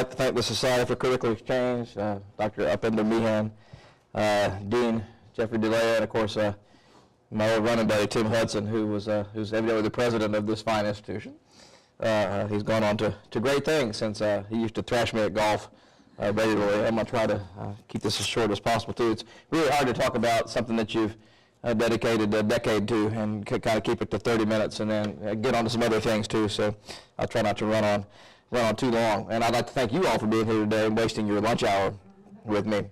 like to thank the Society for Critical Exchange, Dr. Upender Meehan, Dean Jeffrey DeLea, and of course my old running buddy Tim Hudson, who's evidently the president of this fine institution. He's gone on to great things since he used to thrash me at golf regularly. I'm going to try to keep this as short as possible too. It's really hard to talk about something that you've dedicated a decade to and kind of keep it to 30 minutes and then get on to some other things too. So I'll try not to run on too long. And I'd like to thank you all for being here today and wasting your lunch hour with me.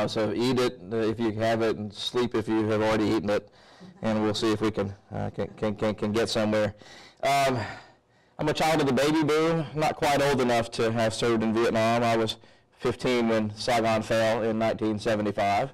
So eat it if you have it, and sleep if you have already eaten it, and we'll see if we can get somewhere. I'm a child of the baby boom, not quite old enough to have served in Vietnam. I was 15 when Saigon fell in 1975.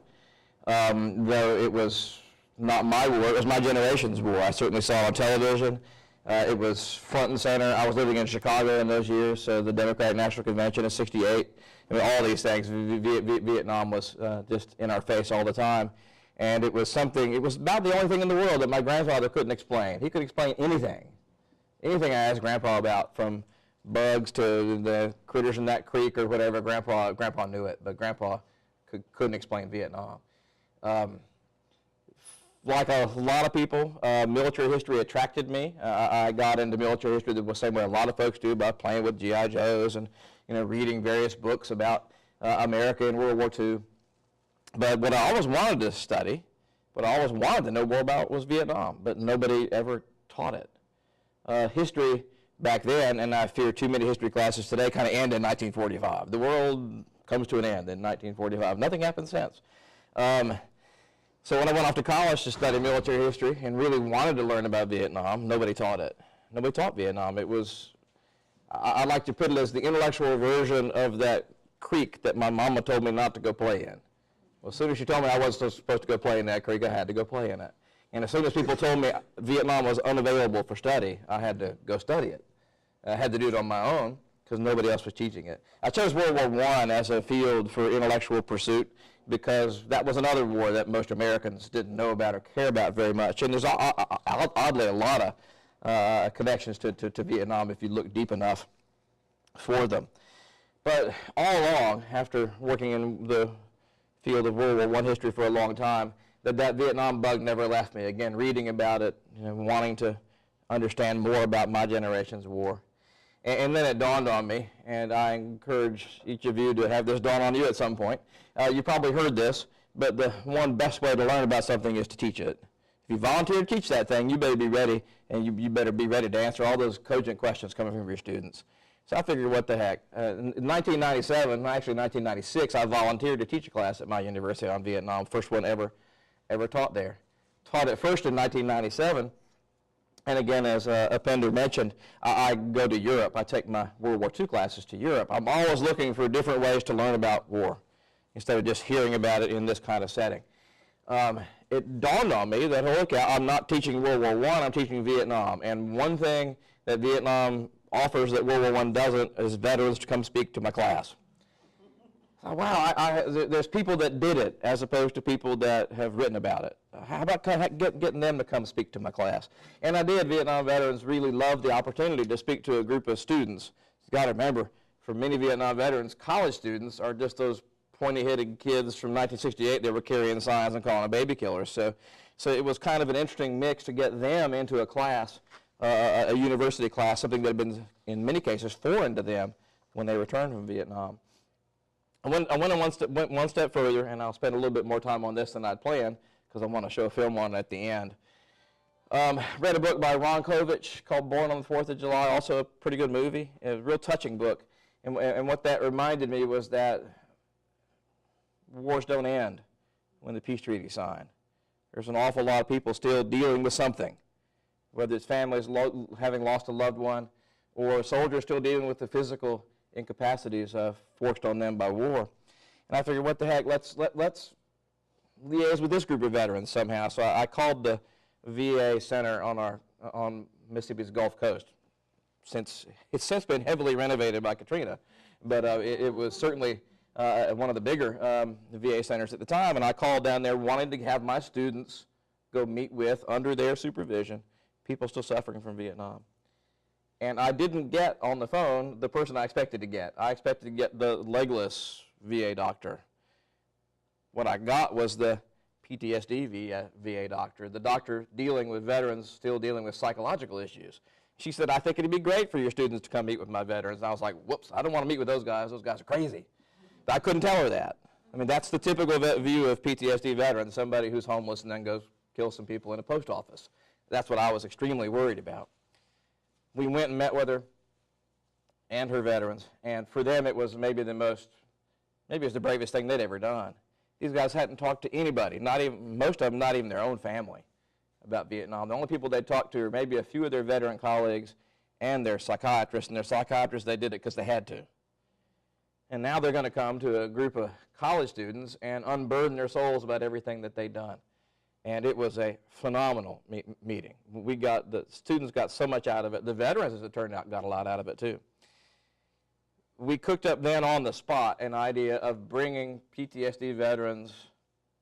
Though it was not my war, it was my generation's war. I certainly saw it on television. It was front and center. I was living in Chicago in those years, so the Democratic National Convention of '68. I mean, all these things. Vietnam was just in our face all the time. And it was about the only thing in the world that my grandfather couldn't explain. He could explain anything. Anything I asked Grandpa about, from bugs to the critters in that creek or whatever, Grandpa knew it, but Grandpa couldn't explain Vietnam. Like a lot of people, military history attracted me. I got into military history the same way a lot of folks do, by playing with G.I. Joes and reading various books about America in World War II. But what I always wanted to study, what I always wanted to know more about, was Vietnam, but nobody ever taught it. History back then, and I fear too many history classes today, kind of end in 1945. The world comes to an end in 1945. Nothing happened since. So when I went off to college to study military history and really wanted to learn about Vietnam, nobody taught it. Nobody taught Vietnam. It was, I like to put it as the intellectual version of that creek that my mama told me not to go play in. Well, as soon as she told me I wasn't supposed to go play in that creek, I had to go play in it. And as soon as people told me Vietnam was unavailable for study, I had to go study it. I had to do it on my own because nobody else was teaching it. I chose World War I as a field for intellectual pursuit because that was another war that most Americans didn't know about or care about very much. And there's oddly a lot of connections to Vietnam if you look deep enough for them. But all along, after working in the field of World War I history for a long time, that Vietnam bug never left me. Again, reading about it, wanting to understand more about my generation's war. And then it dawned on me, and I encourage each of you to have this dawn on you at some point. You probably heard this, but the one best way to learn about something is to teach it. If you volunteer to teach that thing, you better be ready, and you better be ready to answer all those cogent questions coming from your students. So I figured, what the heck. In 1997, actually 1996, I volunteered to teach a class at my university on Vietnam, first one ever taught there. Taught it first in 1997. And again, as Upender mentioned, I go to Europe. I take my World War II classes to Europe. I'm always looking for different ways to learn about war instead of just hearing about it in this kind of setting. It dawned on me that, okay, I'm not teaching World War I, I'm teaching Vietnam. And one thing that Vietnam offers that World War I doesn't is veterans to come speak to my class. So, wow, there's people that did it as opposed to people that have written about it. How about getting them to come speak to my class? And I did. Vietnam veterans really loved the opportunity to speak to a group of students. You've got to remember, for many Vietnam veterans, college students are just those pointy-headed kids from 1968 that were carrying signs and calling them baby killers. So it was kind of an interesting mix to get them into a class, a university class, something that had been, in many cases, foreign to them when they returned from Vietnam. I went one step further, and I'll spend a little bit more time on this than I'd planned because I want to show a film on it at the end. Read a book by Ron Kovich called Born on the 4th of July, also a pretty good movie, a real touching book. And what that reminded me was that wars don't end when the peace treaty is signed. There's an awful lot of people still dealing with something, whether it's families having lost a loved one or soldiers still dealing with the physical incapacities forced on them by war. And I figured, what the heck, let's liaise with this group of veterans somehow. So I called the VA center on Mississippi's Gulf Coast. It's since been heavily renovated by Katrina, but it was certainly one of the bigger VA centers at the time. And I called down there wanting to have my students go meet with, under their supervision, people still suffering from Vietnam. And I didn't get on the phone the person I expected to get. I expected to get the legless VA doctor. What I got was the PTSD VA doctor, the doctor dealing with veterans, still dealing with psychological issues. She said, I think it'd be great for your students to come meet with my veterans. And I was like, whoops, I don't want to meet with those guys. Those guys are crazy. But I couldn't tell her that. I mean, that's the typical view of PTSD veterans, somebody who's homeless and then goes kill some people in a post office. That's what I was extremely worried about. We went and met with her and her veterans, and for them it was maybe it was the bravest thing they'd ever done. These guys hadn't talked to anybody, most of them not even their own family, about Vietnam. The only people they'd talked to were maybe a few of their veteran colleagues and their psychiatrists, and their psychiatrists, they did it because they had to. And now they're going to come to a group of college students and unburden their souls about everything that they'd done. And it was a phenomenal meeting. The students got so much out of it. The veterans, as it turned out, got a lot out of it too. We cooked up then on the spot an idea of bringing PTSD veterans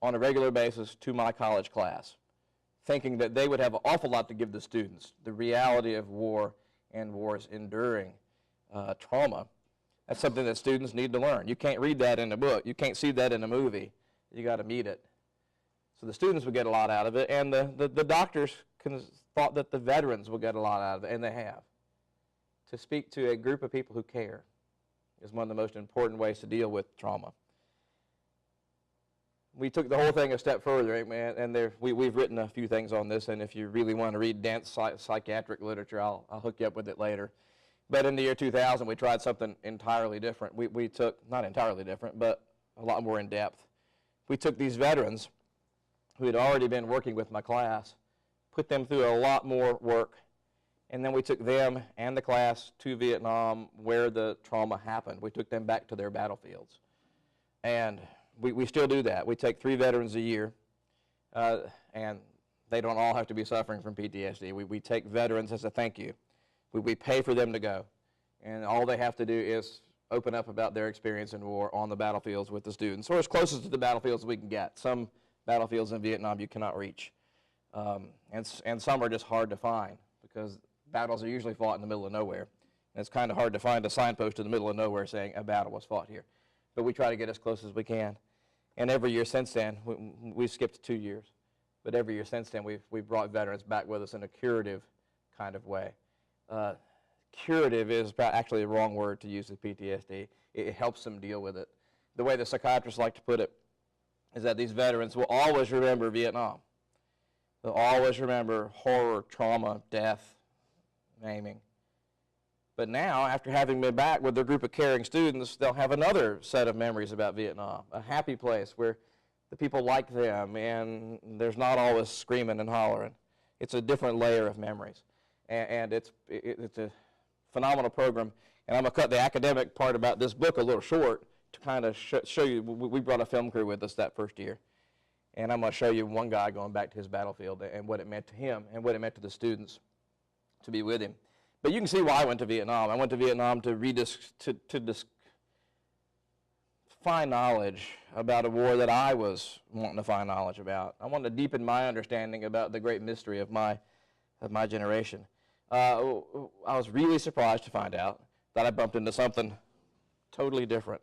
on a regular basis to my college class, thinking that they would have an awful lot to give the students, the reality of war and war's enduring trauma. That's something that students need to learn. You can't read that in a book. You can't see that in a movie. You got to meet it. So the students would get a lot out of it, and the doctors thought that the veterans would get a lot out of it, and they have. To speak to a group of people who care is one of the most important ways to deal with trauma. We took the whole thing a step further, and we've written a few things on this, and if you really want to read dense psychiatric literature, I'll hook you up with it later. But in the year 2000, we tried something entirely different. We took, not entirely different, but a lot more in depth. We took these veterans who had already been working with my class, put them through a lot more work, and then we took them and the class to Vietnam where the trauma happened. We took them back to their battlefields. And we still do that. We take 3 veterans a year, and they don't all have to be suffering from PTSD. We take veterans as a thank you. We pay for them to go, and all they have to do is open up about their experience in war on the battlefields with the students, or as close to the battlefields as we can get. Some battlefields in Vietnam you cannot reach, and some are just hard to find because battles are usually fought in the middle of nowhere, and it's kind of hard to find a signpost in the middle of nowhere saying a battle was fought here. But we try to get as close as we can, and every year since then, we've skipped 2 years, but every year since then we've brought veterans back with us in a curative kind of way. Curative is actually the wrong word to use with PTSD. It helps them deal with it. The way the psychiatrists like to put it is that these veterans will always remember Vietnam. They'll always remember horror, trauma, death, maiming. But now, after having been back with their group of caring students, they'll have another set of memories about Vietnam, a happy place where the people like them and there's not always screaming and hollering. It's a different layer of memories. And it's a phenomenal program. And I'm going to cut the academic part about this book a little short to kind of show you. We brought a film crew with us that first year. And I'm going to show you one guy going back to his battlefield and what it meant to him and what it meant to the students to be with him. But you can see why I went to Vietnam. I went to Vietnam to find knowledge about a war that I was wanting to find knowledge about. I wanted to deepen my understanding about the great mystery of my generation. I was really surprised to find out that I bumped into something totally different.